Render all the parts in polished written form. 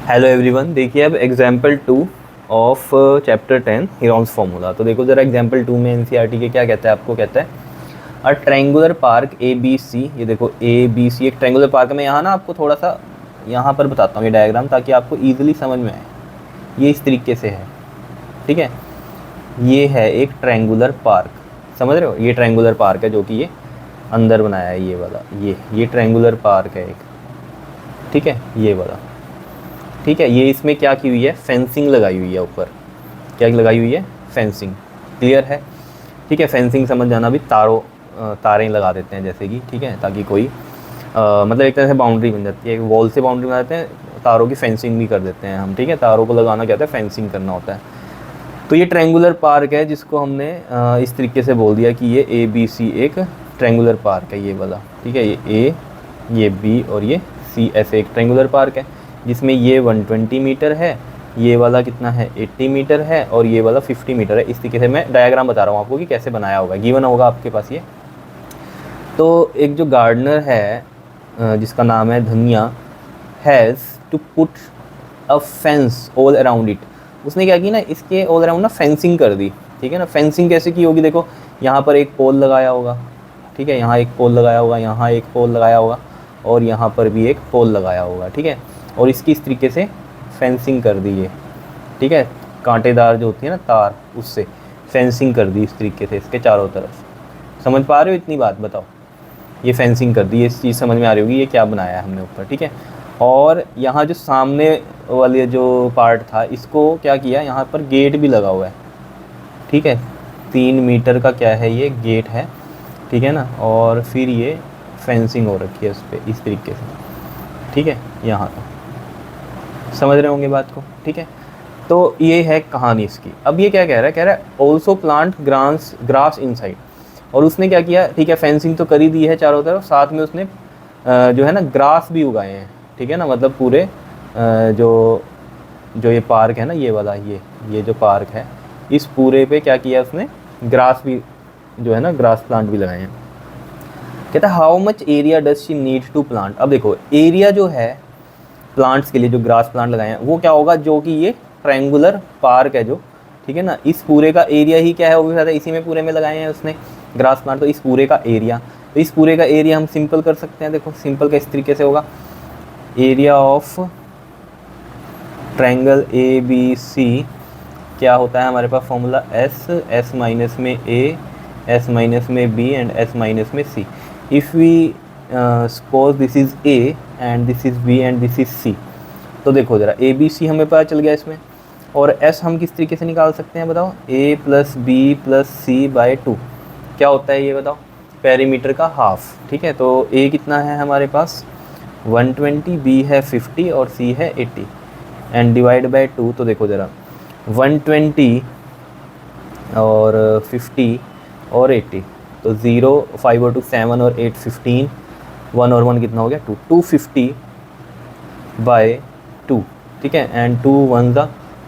Hello everyone, देखिए अब example 2 of chapter 10 Heron's formula. तो देखो ज़रा एग्जाम्पल 2 में एनसीईआरटी के क्या कहता है, आपको कहता है a triangular park A B C. ये देखो ए बी सी एक ट्रायंगुलर पार्क में, यहाँ ना आपको थोड़ा सा यहाँ पर बताता हूँ ये डायग्राम, ताकि आपको ईजिली समझ में आए। ये इस तरीके से है, ठीक है। ये है एक ट्रायंगुलर पार्क, समझ रहे हो। ये ट्रायंगुलर पार्क है जो कि ये अंदर बनाया है, ये वाला ये ट्रायंगुलर पार्क है एक, ठीक है, ये वाला, ठीक है। ये इसमें क्या की हुई है, फेंसिंग लगाई हुई है ऊपर। क्या लगाई हुई है, फेंसिंग। क्लियर है, ठीक है। फेंसिंग समझ जाना भी, तारें लगा देते हैं जैसे कि, ठीक है, ताकि कोई मतलब एक तरह से बाउंड्री बन जाती है। वॉल से बाउंड्री बना देते हैं, तारों की फेंसिंग भी कर देते हैं हम, ठीक है। तारों को लगाना क्या होता है, फेंसिंग करना होता है। तो ये ट्रायंगुलर पार्क है जिसको हमने इस तरीके से बोल दिया कि ये ए बी सी एक ट्रायंगुलर पार्क है, ये वाला, ठीक है। ये ए, ये बी और ये सी, ऐसे एक ट्रायंगुलर पार्क है जिसमें ये 120 मीटर है, ये वाला कितना है 80 मीटर है, और ये वाला 50 मीटर है। इस तरीके से मैं डायग्राम बता रहा हूँ आपको कि कैसे बनाया होगा, गिवन होगा आपके पास ये। तो एक जो गार्डनर है जिसका नाम है Dhaniya, has to put a fence all around it. उसने क्या की ना, इसके ऑल अराउंड ना फेंसिंग कर दी, ठीक है ना। फेंसिंग कैसे की होगी, देखो यहाँ पर एक पोल लगाया होगा, ठीक है, यहाँ एक पोल लगाया होगा, यहाँ एक पोल लगाया होगा, और यहाँ पर भी एक पोल लगाया होगा, ठीक है। और इसकी इस तरीके से फेंसिंग कर दी है, ठीक है। कांटेदार जो होती है ना तार, उससे फेंसिंग कर दी इस तरीके से इसके चारों तरफ। समझ पा रहे हो इतनी बात, बताओ। ये फेंसिंग कर दी, ये चीज़ समझ में आ रही होगी ये क्या बनाया है हमने ऊपर, ठीक है। और यहाँ जो सामने वाले जो पार्ट था, इसको क्या किया, यहाँ पर गेट भी लगा हुआ है, ठीक है। 3 मीटर का क्या है, ये गेट है, ठीक है ना। और फिर ये फेंसिंग हो रखी है उस पर इस तरीके से, ठीक है, यहाँ तक समझ रहे होंगे बात को, ठीक है। तो ये है कहानी इसकी। अब ये क्या कह रहा है ऑल्सो प्लांट ग्रास इनसाइड। और उसने क्या किया, ठीक है, फेंसिंग तो कर ही दी है चारों तरफ, साथ में उसने जो है ना ग्रास भी उगाए हैं, ठीक है ना। मतलब पूरे जो ये पार्क है ना, ये वाला, ये जो पार्क है, इस पूरे पे क्या किया उसने, ग्रास भी जो है ना, ग्रास प्लांट भी लगाए हैं। कहता है how much area does she need to plant. अब देखो एरिया जो है प्लांट्स के लिए, जो ग्रास प्लांट लगाए हैं, वो क्या होगा, जो कि ये ट्रायंगुलर पार्क है जो, ठीक है ना, इस पूरे का एरिया ही क्या है, वो भी पता है, इसी में पूरे में लगाए हैं उसने ग्रास प्लांट। तो इस पूरे का एरिया, तो इस पूरे का एरिया हम सिंपल कर सकते हैं। देखो सिंपल का इस तरीके से होगा, area of triangle A B C क्या होता है हमारे पास फॉर्मूला, एस माइनस में ए, एस माइनस में बी एंड एस माइनस में c. If we suppose this is a and this is b and this is c. तो देखो ज़रा ए बी सी हमें पता चल गया इसमें, और एस हम किस तरीके से निकाल सकते हैं बताओ, ए प्लस बी प्लस सी बाय 2 क्या होता है ये बताओ, पेरीमीटर का हाफ, ठीक है। तो ए कितना है हमारे पास 120, बी है 50 और सी है 80, एंड डिवाइड बाय 2। तो देखो ज़रा 120 और 50 और 80, तो 0 5 और 2 7 और 8 15, 1 और 1 कितना हो गया 2, 250 बाय 2, ठीक है। एंड 2 1 ज़ा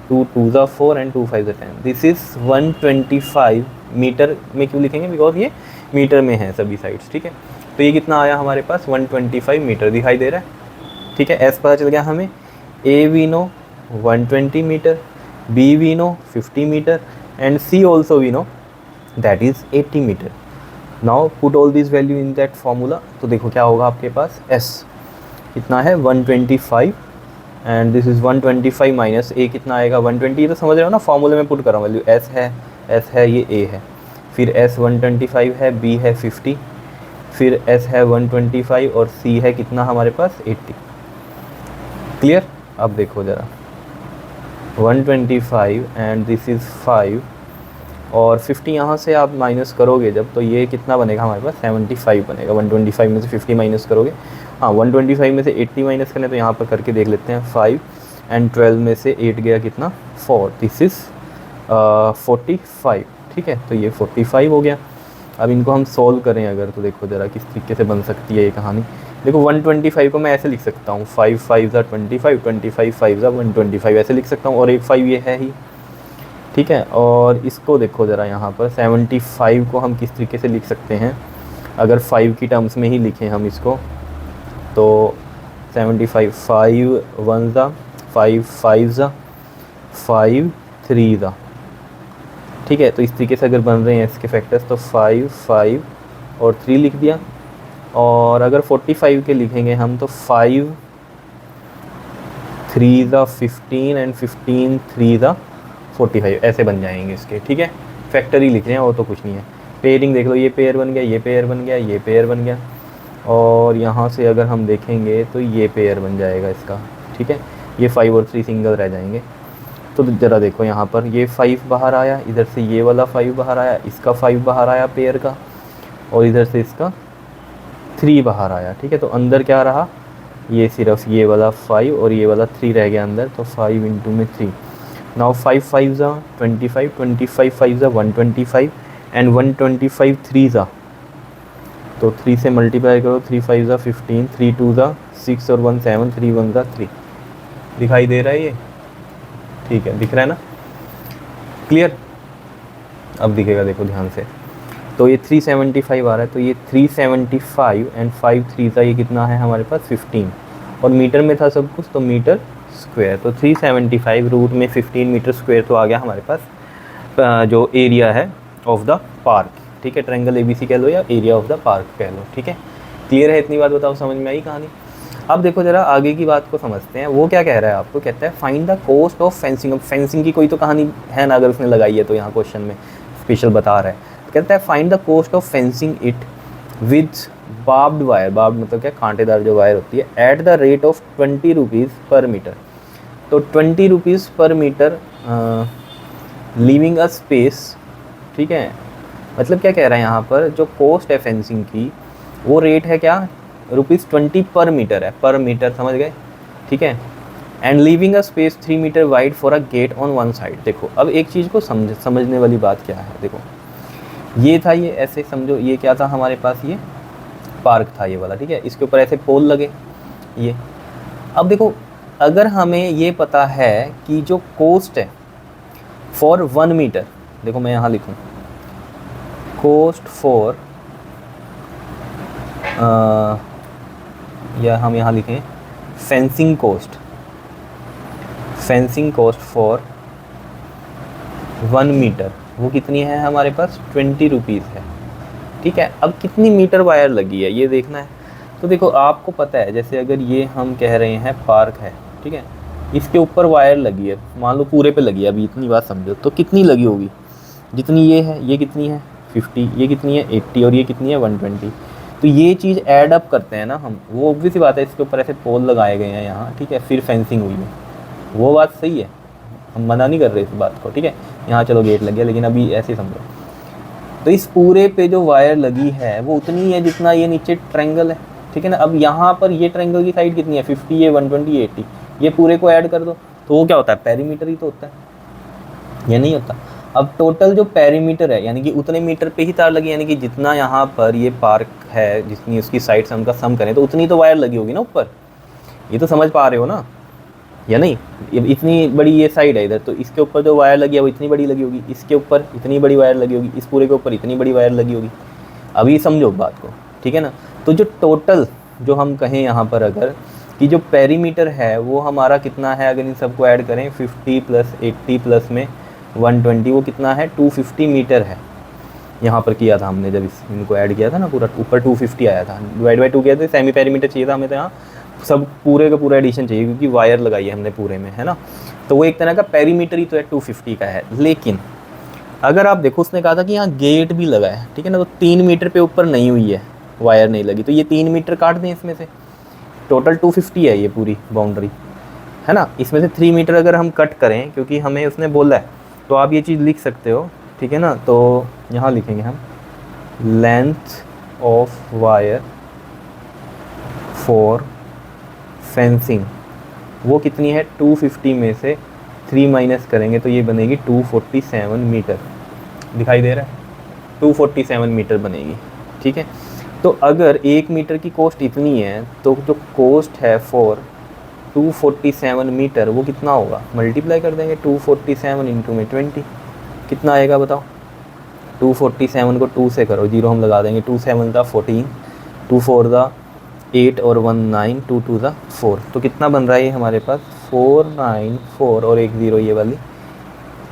2 2 ज़ा 4 एंड 2 5 ज़ा 10। दिस इज़ 125 मीटर में क्यों लिखेंगे, बिकॉज ये मीटर में है सभी साइड्स, ठीक है। तो ये कितना आया हमारे पास 125 मीटर दिखाई दे रहा है, ठीक है। एस पता चल गया हमें, A we know 120 metre, B we know 50 metre and C also we know that is 80 metre. Now put all this value in that formula. तो देखो क्या होगा आपके पास, एस कितना है 125 एंड दिस इज़ 125 माइनस ए कितना आएगा 120। ये तो समझ रहे हो ना, फार्मूले में पुट कर रहा हूँ वैल्यू, एस है ये ए है, फिर एस 125 है, बी है 50, फिर एस है 125 और सी है कितना हमारे पास 80। क्लियर। अब देखो ज़रा 125 एंड दिस इज़ 5 और 50 यहाँ से आप माइनस करोगे जब, तो ये कितना बनेगा हमारे पास 75 बनेगा। 125 में से 50 माइनस करोगे, हाँ 125 में से 80 माइनस करने, तो यहाँ पर करके देख लेते हैं 5 एंड 12 में से 8 गया कितना 4, दिस इज़ 45, ठीक है। तो ये 45 हो गया। अब इनको हम सोल्व करें अगर, तो देखो ज़रा किस तरीके से बन सकती है ये कहानी। देखो 125 को मैं ऐसे लिख सकता हूँ, 5 5 ज़ा 25, 25 5 ज़ा 125 ऐसे लिख सकता हूँ, और एक 5 ये है ही, ठीक है। और इसको देखो ज़रा यहाँ पर 75 को हम किस तरीके से लिख सकते हैं, अगर 5 की टर्म्स में ही लिखें हम इसको, तो 75 5 1 ज़ा 5 5 ज़ा 5 3 ज़ा, ठीक है। तो इस तरीके से अगर बन रहे हैं इसके फैक्टर्स तो 5 5 और 3 लिख दिया। और अगर 45 के लिखेंगे हम तो 5 3 ज़ा 15 एंड 15 3 ज़ा 45, ऐसे बन जाएंगे इसके, ठीक है। फैक्टर ही लिख रहे हैं और तो कुछ नहीं है। पेयरिंग देख लो, ये पेयर बन गया, ये पेयर बन गया, ये पेयर बन गया, और यहाँ से अगर हम देखेंगे तो ये पेयर बन जाएगा इसका, ठीक है। ये 5 और 3 सिंगल रह जाएंगे। तो ज़रा देखो यहाँ पर ये 5 बाहर आया, इधर से ये वाला 5 बाहर आया, इसका 5 बाहर आया पेयर का, और इधर से इसका 3 बाहर आया, ठीक है। तो अंदर क्या रहा, ये सिर्फ ये वाला 5 और ये वाला 3 रह गया अंदर, तो 5 इंटू में 3। नाउ 5 5 ज़ा 25, 25 5 ज़ा 125 एंड 125 3 ज़ा, तो 3 से मल्टीप्लाई करो, 3 5 ज़ा 15, 3 2 ज़ा 6 और 1 7, 3 1 ज़ा 3। दिखाई दे रहा है ये, ठीक है, दिख रहा है ना, क्लियर। अब दिखेगा, देखो ध्यान से। तो ये 375 आ रहा है, तो ये 375 एंड 5 3 ज़ा ये कितना है हमारे पास 15, और मीटर में था सब कुछ तो मीटर स्क्वायर, तो 375 रूट में 15 मीटर स्क्वायर तो आ गया हमारे पास जो एरिया है ऑफ द पार्क, ठीक है। ट्रायंगल ABC कह लो या एरिया ऑफ द पार्क कह लो, ठीक है। क्लियर है, इतनी बात बताओ, समझ में आई कहानी। अब देखो ज़रा आगे की बात को समझते हैं। वो क्या कह रहा है आपको, कहता है find the cost of fencing. अब फेंसिंग की कोई तो कहानी है ना, अगर उसने लगाई है तो यहाँ क्वेश्चन में स्पेशल बता रहा है। कहता है find the cost of fencing it with barbed wire. Barbed मतलब क्या, कांटेदार जो वायर होती है, at the rate of 20 rupees per metre. तो 20 rupees per metre leaving a space, ठीक है। मतलब क्या कह रहा है यहाँ पर, जो कॉस्ट है फेंसिंग की वो रेट है क्या, ₹20 पर मीटर है, पर मीटर, समझ गए, ठीक है। And leaving a space 3 metre wide for a gate on one side. देखो अब एक चीज़ को समझने वाली बात क्या है, देखो ये था, ये ऐसे समझो, ये क्या था हमारे पास, ये पार्क था ये वाला, ठीक है। इसके ऊपर ऐसे पोल लगे ये। अब देखो अगर हमें ये पता है कि जो कॉस्ट है फॉर 1 मीटर, देखो मैं यहाँ लिखूँ कॉस्ट फॉर, या हम यहाँ लिखें fencing cost, fencing cost for 1 metre वो कितनी है हमारे पास, 20 रुपीज़ है, ठीक है। अब कितनी मीटर वायर लगी है ये देखना है। तो देखो आपको पता है, जैसे अगर ये हम कह रहे हैं पार्क है, ठीक है, इसके ऊपर वायर लगी है, मान लो पूरे पे लगी है, अभी इतनी बात समझो, तो कितनी लगी होगी, जितनी ये है, ये कितनी है 50, ये कितनी है 80, और ये कितनी है 120। तो ये चीज़ ऐड अप करते हैं ना हम, वो ऑब्वियस सी बात है, इसके ऊपर ऐसे पोल लगाए गए हैं यहाँ, ठीक है, फिर फेंसिंग हुई है, वो बात सही है, हम मना नहीं कर रहे इस बात को, ठीक है। यहाँ चलो गेट लग गया, लेकिन अभी ऐसे समझो, तो इस पूरे पे जो वायर लगी है वो उतनी है जितना ये नीचे ट्रायंगल है, ठीक है ना। अब यहाँ पर ये ट्रायंगल की साइड कितनी है 50, ये 120, 80, ये पूरे को ऐड कर दो तो वो क्या होता है, पेरीमीटर ही तो होता है, ये नहीं होता। अब टोटल जो पेरीमीटर है, यानी कि उतने मीटर पे ही तार लगी, यानी कि जितना यहाँ पर ये पार्क है, जितनी उसकी साइड से उनका सम करें तो उतनी तो वायर लगी होगी ना ऊपर, ये तो समझ पा रहे हो ना, या नहीं। इतनी बड़ी ये साइड है इधर, तो इसके ऊपर जो वायर लगी है वो इतनी बड़ी लगी होगी, इसके ऊपर इतनी बड़ी वायर लगी होगी, इस पूरे के ऊपर इतनी बड़ी वायर लगी होगी। अभी समझो बात को, ठीक है ना। तो जो टोटल जो हम कहें यहाँ पर अगर कि जो पेरीमीटर है वो हमारा कितना है, अगर इन सबको ऐड करें 50 + 80 प्लस में 120, वो कितना है 250 मीटर है। यहाँ पर किया था हमने जब इनको ऐड किया था ना, पूरा ऊपर 250 आया था, डिवाइड बाई 2 किया था, सेमी पेरीमीटर चाहिए था हमें, तो यहाँ सब पूरे का पूरा एडिशन चाहिए क्योंकि वायर लगाई है हमने पूरे में, है ना। तो वो एक तरह का पेरीमीटर ही तो है, 250 का है। लेकिन अगर आप देखो उसने कहा था कि यहाँ गेट भी लगा है, ठीक है ना, तो 3 मीटर पे ऊपर नहीं हुई है, वायर नहीं लगी, तो ये 3 मीटर काट दें इसमें से, टोटल 250 है ये पूरी बाउंड्री, है ना। इसमें से 3 मीटर अगर हम कट करें, क्योंकि हमें उसने बोला है, तो आप ये चीज़ लिख सकते हो, ठीक है ना। तो यहाँ लिखेंगे हम length of wire for fencing, वो कितनी है 250 में से 3 माइनस करेंगे तो ये बनेगी 247 मीटर, दिखाई दे रहा है, 247 मीटर बनेगी, ठीक है। तो अगर 1 मीटर की कॉस्ट इतनी है तो जो कॉस्ट है फॉर 247 मीटर वो कितना होगा, मल्टीप्लाई कर देंगे 247 इंटू में 20, कितना आएगा बताओ। 247 को 2 से करो, 0 हम लगा देंगे, 2 7 दा 14, 2 4 दा 8 और 1 9, 2 2 दा 4, तो कितना बन रहा है ये हमारे पास 494 और एक ज़ीरो ये वाली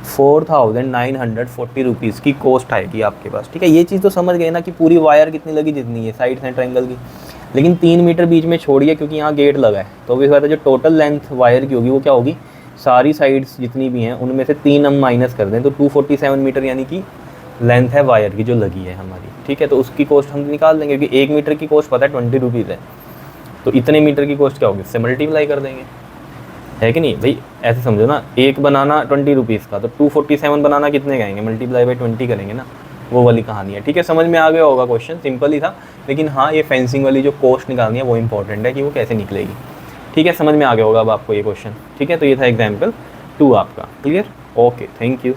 4,940 रुपीज़ की कॉस्ट आएगी आपके पास। ठीक है, ये चीज़ तो समझ गए ना कि पूरी वायर कितनी लगी, जितनी है साइड है ट्रायंगल की। लेकिन 3 मीटर बीच में छोड़िए क्योंकि यहाँ गेट लगा है, तो भी बात है जो टोटल लेंथ वायर की होगी वो क्या होगी, सारी साइड्स जितनी भी हैं उनमें से 3 हम माइनस कर दें तो 247 मीटर यानी कि लेंथ है वायर की जो लगी है हमारी। ठीक है, तो उसकी कॉस्ट हम निकाल देंगे क्योंकि 1 मीटर की कॉस्ट पता है 20 रुपीज़ है, तो इतने मीटर की कॉस्ट क्या होगी, उससे मल्टीप्लाई कर देंगे, है कि नहीं भाई। ऐसे समझो ना, एक बनाना 20 रुपीज़ का, तो 247 बनाना कितने का आएंगे, मल्टीप्लाई बाई 20 करेंगे ना, वो वाली कहानी है। ठीक है, समझ में आ गया होगा, क्वेश्चन सिंपल ही था, लेकिन हाँ ये फेंसिंग वाली जो कॉस्ट निकालनी है वो इंपॉर्टेंट है कि वो कैसे निकलेगी। ठीक है, समझ में आ गया होगा अब आपको ये क्वेश्चन। ठीक है, तो ये था एग्जाम्पल 2 आपका, क्लियर, ओके, थैंक यू।